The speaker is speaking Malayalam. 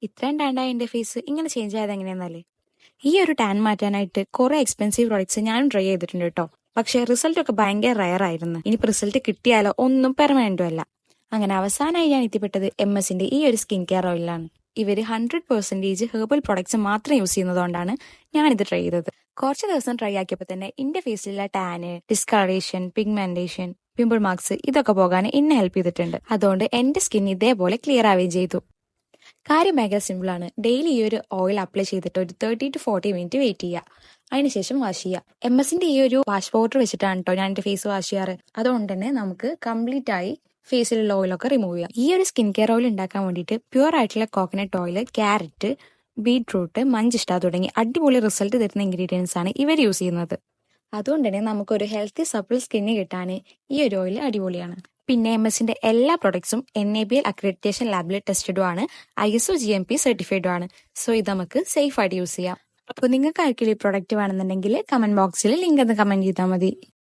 ഇത്രയും ടാൻഡായ എന്റെ ഫേസ് ഇങ്ങനെ ചേഞ്ച് ആയത് എങ്ങനെയാന്നല്ലേ? ഈ ഒരു ടാൻ മാറ്റാനായിട്ട് കുറെ എക്സ്പെൻസീവ് പ്രോഡക്ട്സ് ഞാനും ട്രൈ ചെയ്തിട്ടുണ്ട് കേട്ടോ. പക്ഷെ റിസൾട്ട് ഒക്കെ ഭയങ്കര റയർ ആയിരുന്നു. ഇനിയിപ്പോ റിസൾട്ട് കിട്ടിയാലോ ഒന്നും പെർമനന്റും അല്ല. അങ്ങനെ അവസാനമായി ഞാൻ എത്തിപ്പെട്ടത് MS-ന്റെ ഈ ഒരു സ്കിൻ കെയർ ഓയിലാണ്. ഇവര് 100% ഹെർബൽ പ്രോഡക്ട്സ് മാത്രം യൂസ് ചെയ്യുന്നതുകൊണ്ടാണ് ഞാനിത് ട്രൈ ചെയ്തത്. കുറച്ച് ദിവസം ട്രൈ ആക്കിയപ്പോൾ തന്നെ എന്റെ ഫേസിലുള്ള tan, discolouration, pigmentation, pimple marks ഇതൊക്കെ പോകാൻ എന്നെ ഹെൽപ്പ് ചെയ്തിട്ടുണ്ട്. അതുകൊണ്ട് എന്റെ സ്കിൻ ഇതേപോലെ ക്ലിയർ ആവുകയും ചെയ്തു. കാര്യം ഭയങ്കര സിമ്പിൾ ആണ്. ഡെയിലി ഈ ഒരു ഓയിൽ അപ്ലൈ ചെയ്തിട്ട് ഒരു 30 to 40 മിനിറ്റ് വെയിറ്റ് ചെയ്യുക. അതിനുശേഷം വാഷ് ചെയ്യുക. MS-ന്റെ ഈ ഒരു വാഷ് പൗഡർ വെച്ചിട്ടാണ് കേട്ടോ ഞാൻ എന്റെ ഫേസ് വാഷ് ചെയ്യാറ്. അതുകൊണ്ട് തന്നെ നമുക്ക് കംപ്ലീറ്റ് ആയി ഫേസിലുള്ള ഓയിലൊക്കെ റിമൂവ് ചെയ്യാം. ഈ ഒരു സ്കിൻ കെയർ ഓയിൽ ഉണ്ടാക്കാൻ വേണ്ടിയിട്ട് പ്യുവർ ആയിട്ടുള്ള കോക്കനട്ട് ഓയിൽ, ക്യാരറ്റ്, ബീട്രൂട്ട്, മഞ്ചിഷ്ട തുടങ്ങി അടിപൊളി റിസൾട്ട് തരുന്ന ഇൻഗ്രീഡിയൻസ് ആണ് ഇവർ യൂസ് ചെയ്യുന്നത്. അതുകൊണ്ട് തന്നെ നമുക്കൊരു ഹെൽത്തി സപ്പിൾ സ്കിന്ന് കിട്ടാൻ ഈ ഒരു ഓയിൽ അടിപൊളിയാണ്. പിന്നെ MS-ന്റെ എല്ലാ പ്രൊഡക്ട്സും NABL അക്രഡിറ്റേഷൻ ലാബിൽ ടെസ്റ്റഡും ആണ്, ISO GMP സർട്ടിഫൈഡും ആണ്. സോ ഇത് നമുക്ക് സേഫ് ആയിട്ട് യൂസ് ചെയ്യാം. അപ്പോൾ നിങ്ങൾക്ക് ആർക്കെങ്കിലും ഈ പ്രൊഡക്റ്റ് വേണമെന്നുണ്ടെങ്കിൽ കമന്റ് ബോക്സിൽ ലിങ്ക് ഒന്ന് കമന്റ് ചെയ്താൽ മതി.